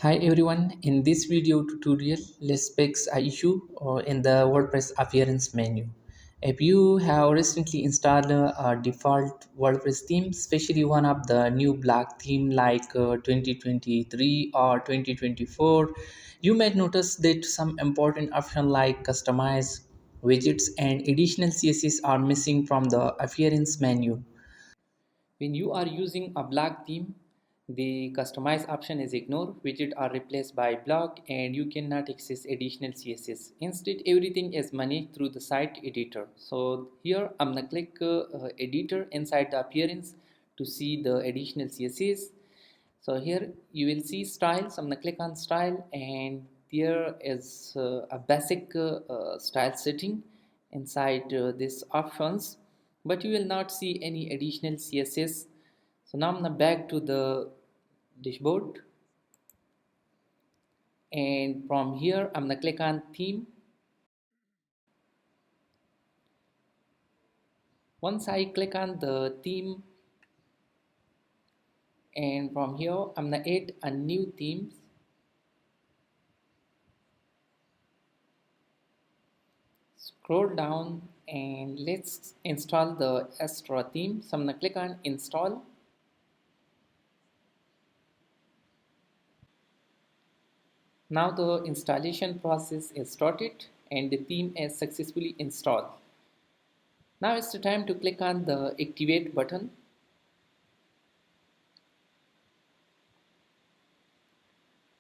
Hi everyone, in this video tutorial, let's fix a issue in the WordPress Appearance menu. If you have recently installed a default WordPress theme, especially one of the new black theme like 2023 or 2024, you might notice that some important options like customize, widgets and additional CSS are missing from the Appearance menu. When you are using a block theme, the customize option is ignored, widgets are replaced by block, and you cannot access additional CSS. Instead, everything is managed through the site editor. So here I'm gonna click editor inside the appearance to see the additional CSS. So here you will see style. So I'm gonna click on style, and there is a basic style setting inside these options, but you will not see any additional CSS. So now I'm gonna back to the dashboard, and from here I'm gonna click on theme. Once I click on the theme, and from here I'm gonna add a new theme. Scroll down and let's install the Astra theme. So I'm gonna click on install. Now the installation process is started and the theme is successfully installed. Now it's the time to click on the activate button.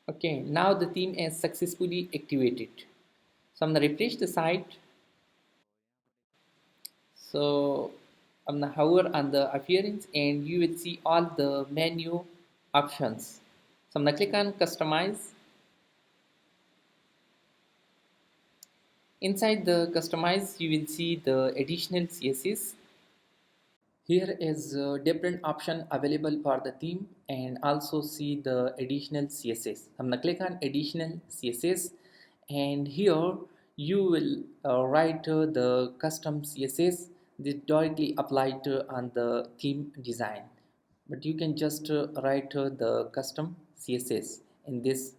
Okay, now the theme is successfully activated. So I'm gonna refresh the site. So I'm gonna hover on the appearance and you will see all the menu options. So I'm gonna click on customize. Inside the customize, you will see the additional CSS. Here is a different option available for the theme and also see the additional CSS. I'm gonna click on additional CSS, and here you will write the custom CSS that directly applied on the theme design. But you can just write the custom CSS in this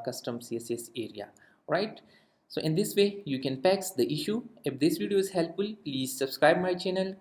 custom CSS area, right? So in this way you can fix the issue. If this video is helpful, please subscribe my channel.